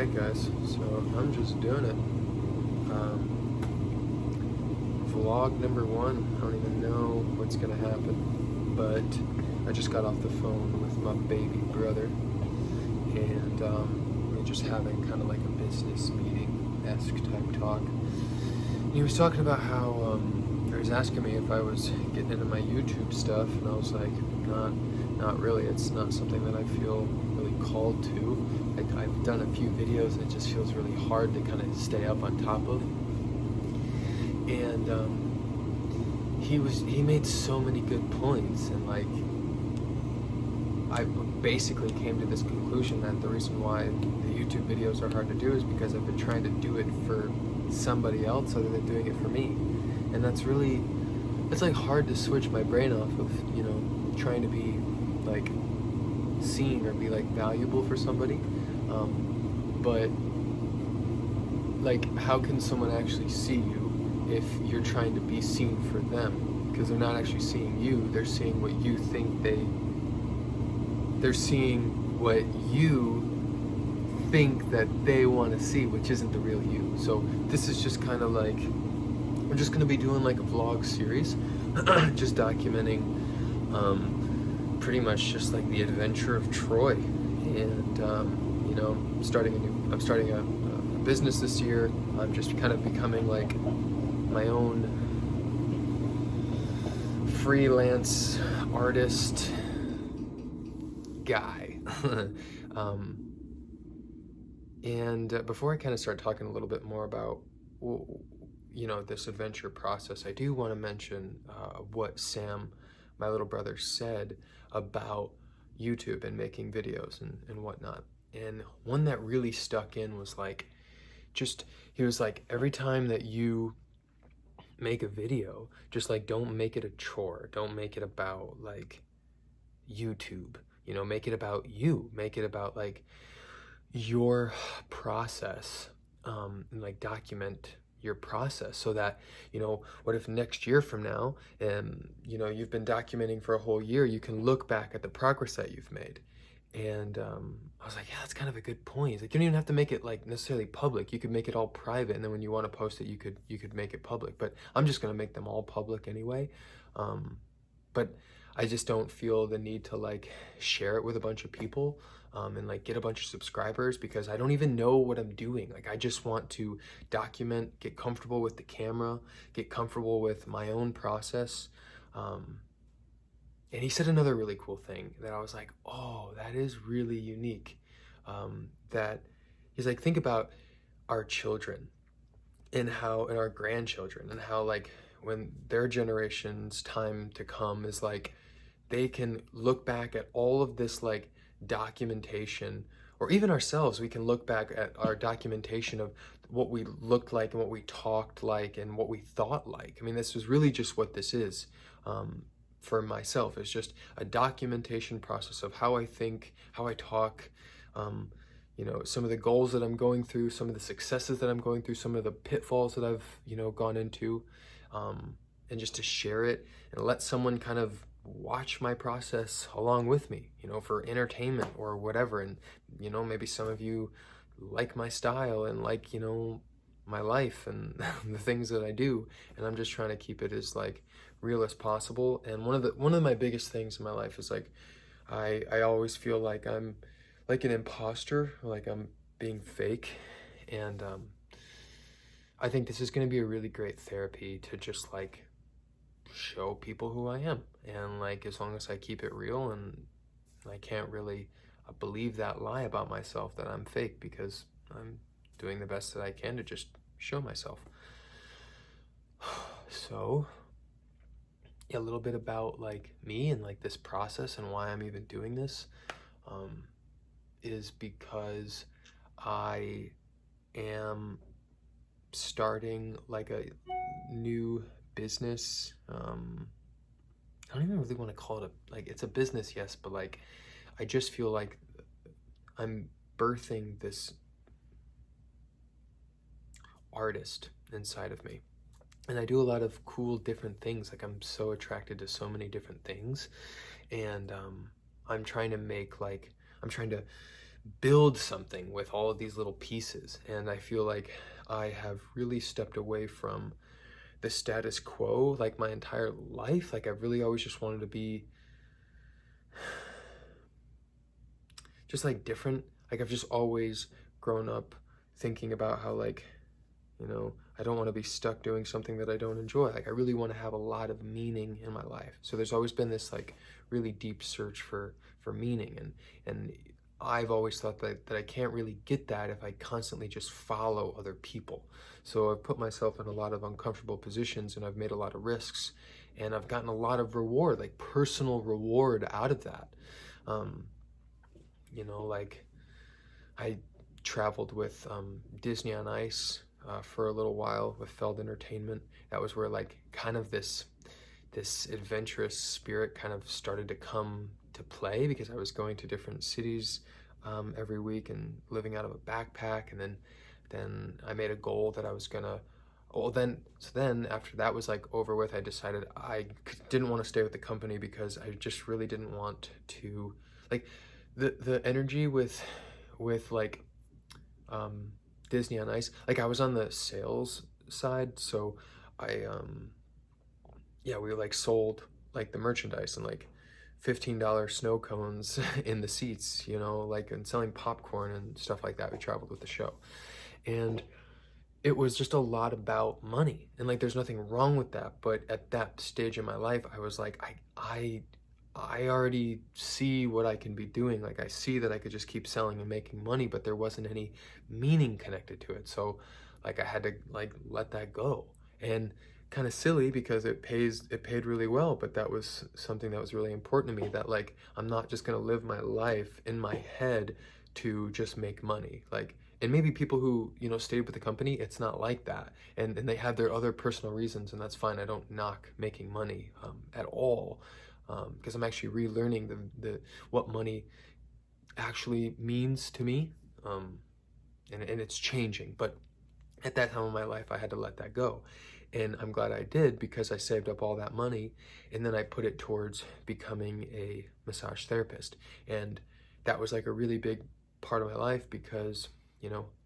Alright guys, so I'm just doing it. Vlog number one, I don't even know what's gonna happen, but I just got off the phone with my baby brother, and we're just having kind of like a business meeting-esque type talk. And he was talking about how, he was asking me if I was getting into my YouTube stuff, and I was like, not really. It's not something that I feel really called to. I've done a few videos and it just feels really hard to kind of stay up on top of. And he made so many good points, and like I basically came to this conclusion that the reason why the YouTube videos are hard to do is because I've been trying to do it for somebody else other than doing it for me. And it's like hard to switch my brain off of, you know, trying to be like seen or be like valuable for somebody. But like, how can someone actually see you if you're trying to be seen for them? Because they're not actually seeing you, they're seeing what you think they're seeing what you think that they want to see, which isn't the real you. So this is just kind of like, we're just going to be doing like a vlog series, just documenting pretty much just like the adventure of Troy. And you know, I'm starting a business this year. I'm just kind of becoming like my own freelance artist guy. And before I kind of start talking a little bit more about, you know, this adventure process, I do want to mention what Sam, my little brother, said about YouTube and making videos and whatnot. And one that really stuck in was like, he was like, every time that you make a video, just like, don't make it a chore. Don't make it about like YouTube, you know, make it about you. Make it about like your process, and like document your process, so that, you know, what if next year from now, you know, you've been documenting for a whole year, you can look back at the progress that you've made. And I was like, yeah, that's kind of a good point. He's like, you don't even have to make it like necessarily public. You could make it all private, and then when you want to post it, you could make it public. But I'm just gonna make them all public anyway. But I just don't feel the need to like share it with a bunch of people, and like get a bunch of subscribers, because I don't even know what I'm doing. Like, I just want to document, get comfortable with the camera, get comfortable with my own process. And he said another really cool thing that I was like, oh, that is really unique. That he's like, think about our children and our grandchildren, and how like when their generation's time to come is like, they can look back at all of this like documentation, or even ourselves, we can look back at our documentation of what we looked like and what we talked like and what we thought like. I mean, this is really just what this is. For myself, it's just a documentation process of how I think, how I talk, you know, some of the goals that I'm going through, some of the successes that I'm going through, some of the pitfalls that I've, you know, gone into, and just to share it and let someone kind of watch my process along with me, you know, for entertainment or whatever. And, you know, maybe some of you like my style and like, you know, my life and the things that I do, and I'm just trying to keep it as like real as possible. And one of my biggest things in my life is like, I always feel like I'm like an imposter, like I'm being fake. And I think this is going to be a really great therapy to just like show people who I am. And like, as long as I keep it real, and I can't really believe that lie about myself that I'm fake, because I'm doing the best that I can to just show myself. So yeah, a little bit about like me and like this process and why I'm even doing this, is because I am starting like a new business. I don't even really want to call it like, it's a business, yes, but like, I just feel like I'm birthing this artist inside of me. And I do a lot of cool different things. Like, I'm so attracted to so many different things. And I'm trying to build something with all of these little pieces. And I feel like I have really stepped away from the status quo like my entire life. Like I've really always just wanted to be just like different. Like I've just always grown up thinking about how like, I don't want to be stuck doing something that I don't enjoy. Like I really want to have a lot of meaning in my life. So there's always been this like really deep search for meaning, and I've always thought that I can't really get that if I constantly just follow other people. So I've put myself in a lot of uncomfortable positions, and I've made a lot of risks, and I've gotten a lot of reward, like personal reward out of that. Like I traveled with Disney on Ice for a little while with Feld Entertainment. That was where like kind of this adventurous spirit kind of started to come to play, because I was going to different cities every week and living out of a backpack. And then I made a goal that I was gonna, then after that was like over with, I decided I didn't want to stay with the company because I just really didn't want to, like, the energy with like Disney on Ice. Like I was on the sales side, so I we like sold like the merchandise and like $15 snow cones in the seats, like, and selling popcorn and stuff like that. We traveled with the show, and it was just a lot about money, and like there's nothing wrong with that. But at that stage in my life, I was like, I already see what I can be doing. Like I see that I could just keep selling and making money, but there wasn't any meaning connected to it. So like I had to like let that go. And kind of silly because it paid really well, but that was something that was really important to me, that like I'm not just going to live my life in my head to just make money. Like, and maybe people who stayed with the company, it's not like that, and they have their other personal reasons, and that's fine. I don't knock making money at all, because I'm actually relearning the what money actually means to me, and it's changing. But at that time of my life, I had to let that go. And I'm glad I did, because I saved up all that money and then I put it towards becoming a massage therapist. And that was like a really big part of my life, because,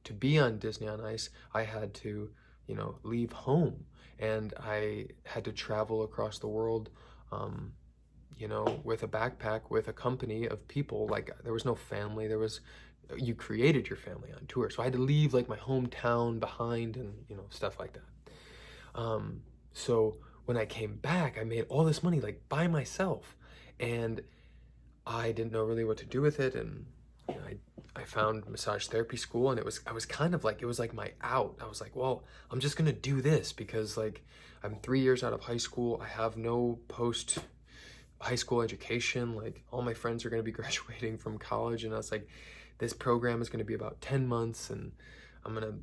to be on Disney on Ice, I had to, leave home, and I had to travel across the world, with a backpack, with a company of people. Like there was no family. You created your family on tour. So I had to leave like my hometown behind, and, stuff like that. So when I came back, I made all this money like by myself, and I didn't know really what to do with it. And I found massage therapy school, and I was kind of like, it was like my out. I was like, well, I'm just gonna do this because like I'm 3 years out of high school. I have no post high school education. Like all my friends are gonna be graduating from college, and I was like, this program is gonna be about 10 months, and I'm gonna,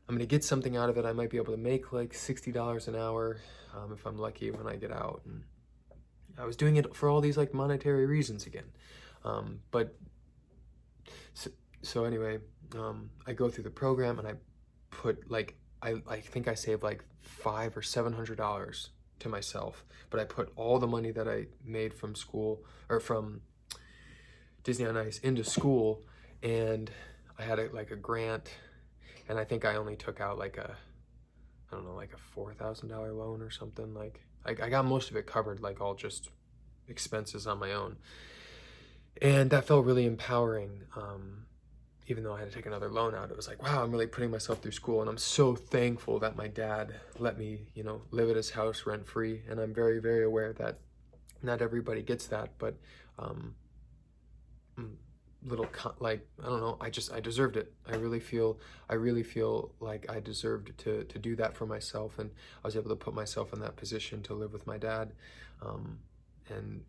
I'm gonna get something out of it. I might be able to make like $60 an hour if I'm lucky when I get out. And I was doing it for all these like monetary reasons again. But so anyway, I go through the program, and I put like, I think I saved like $500 or $700 to myself, but I put all the money that I made from school, or from Disney on Ice, into school. And I had like a grant, and I think I only took out like I don't know, like a $4,000 loan or something. Like I got most of it covered, like all just expenses on my own. And that felt really empowering. Even though I had to take another loan out, it was like, wow, I'm really putting myself through school. And I'm so thankful that my dad let me, live at his house rent free. And I'm very, very aware that not everybody gets that, but like, I don't know, I deserved it. I really feel like I deserved to do that for myself, and I was able to put myself in that position to live with my dad. And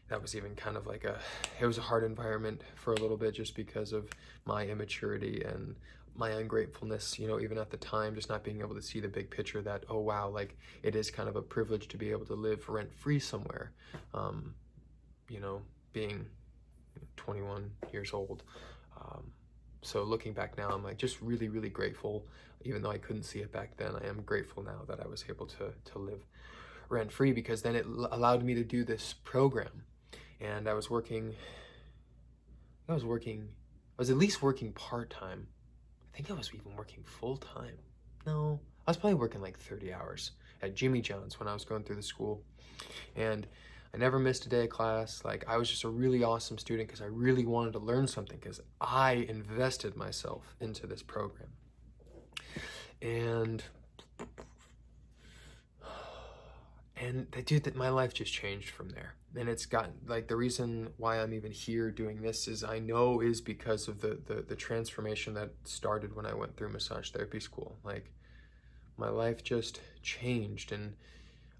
that was even kind of like it was a hard environment for a little bit, just because of my immaturity and my ungratefulness, even at the time, just not being able to see the big picture, that, oh wow, like it is kind of a privilege to be able to live rent free somewhere, being 21 years old. So looking back now, I'm like just really, really grateful. Even though I couldn't see it back then, I am grateful now that I was able to live rent free, because then it allowed me to do this program. And I was working I was at least working part-time. I think I was even working full-time. No, I was probably working like 30 hours at Jimmy John's when I was going through the school. And I never missed a day of class. Like, I was just a really awesome student because I really wanted to learn something because I invested myself into this program. And dude, that my life just changed from there. And it's gotten, like, the reason why I'm even here doing this is I know is because of the transformation that started when I went through massage therapy school. Like, my life just changed, and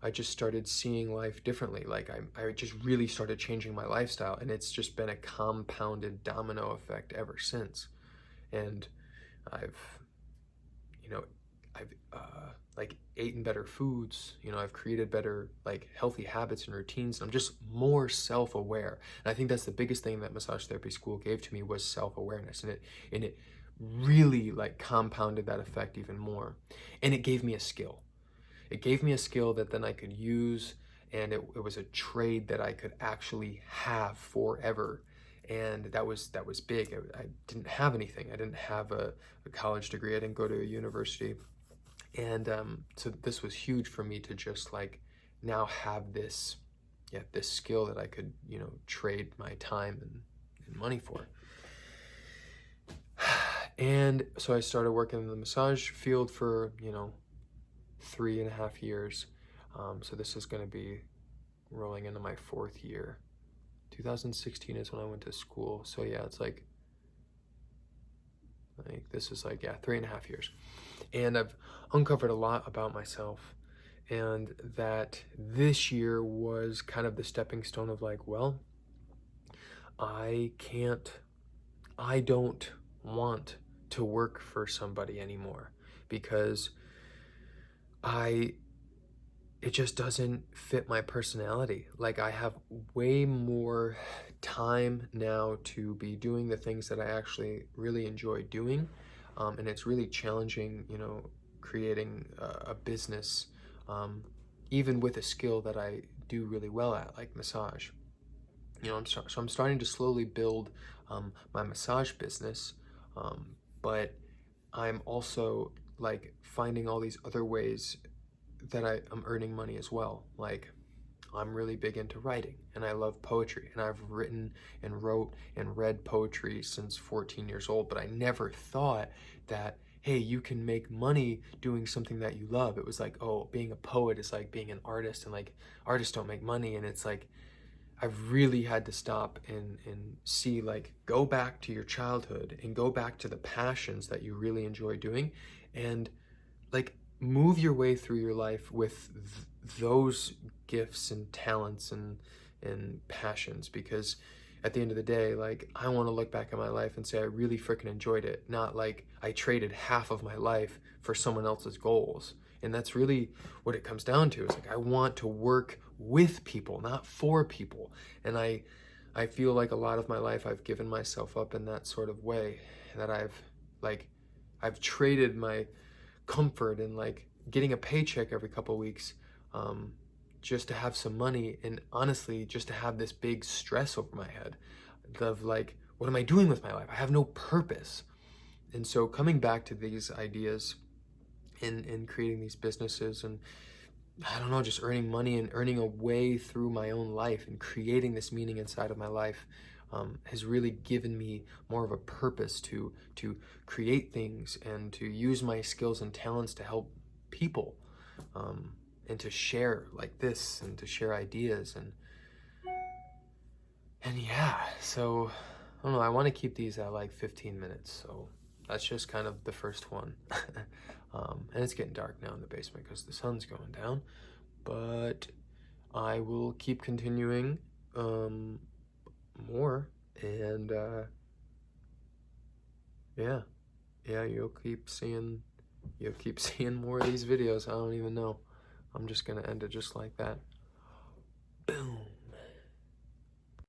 I just started seeing life differently. Like, I just really started changing my lifestyle, and it's just been a compounded domino effect ever since. And I've, you know, I've like eaten better foods, I've created better, like, healthy habits and routines. I'm just more self-aware. And I think that's the biggest thing that massage therapy school gave to me was self-awareness. And it really, like, compounded that effect even more. And it gave me a skill. It gave me a skill that then I could use, and it was a trade that I could actually have forever. And that was big. I didn't have anything. I didn't have a college degree. I didn't go to a university. And so this was huge for me to just, like, now have this skill that I could, trade my time and money for. And so I started working in the massage field for, 3.5 years. So this is going to be rolling into my 4th year. 2016 is when I went to school. So yeah, it's like this is like, 3.5 years. And I've uncovered a lot about myself, and that this year was kind of the stepping stone of, like, well, I don't want to work for somebody anymore, because it just doesn't fit my personality. Like, I have way more time now to be doing the things that I actually really enjoy doing. And it's really challenging, creating a business, even with a skill that I do really well at, like massage. So I'm starting to slowly build my massage business, but I'm also, like, finding all these other ways that I'm earning money as well. Like, I'm really big into writing, and I love poetry, and I've written and wrote and read poetry since 14 years old, but I never thought that, hey, you can make money doing something that you love. It was like, oh, being a poet is like being an artist, and, like, artists don't make money. And it's like, I've really had to stop and see, like, go back to your childhood and go back to the passions that you really enjoy doing, and, like, move your way through your life with those gifts and talents and passions. Because at the end of the day, like, I want to look back at my life and say I really freaking enjoyed it, not like I traded half of my life for someone else's goals. And that's really what it comes down to. Is like, I want to work with people, not for people. And I feel like a lot of my life I've given myself up in that sort of way, that I've traded my comfort and, like, getting a paycheck every couple of weeks, just to have some money, and honestly just to have this big stress over my head of, like, what am I doing with my life? I have no purpose. And so coming back to these ideas and creating these businesses, and I don't know, just earning money and earning a way through my own life and creating this meaning inside of my life, has really given me more of a purpose to create things and to use my skills and talents to help people, and to share like this, and to share ideas, and yeah. So I don't know, I want to keep these at like 15 minutes, so that's just kind of the first one. And it's getting dark now in the basement because the sun's going down, but I will keep continuing more, and yeah, you'll keep seeing more of these videos. I don't even know. I'm just gonna end it just like that. Boom.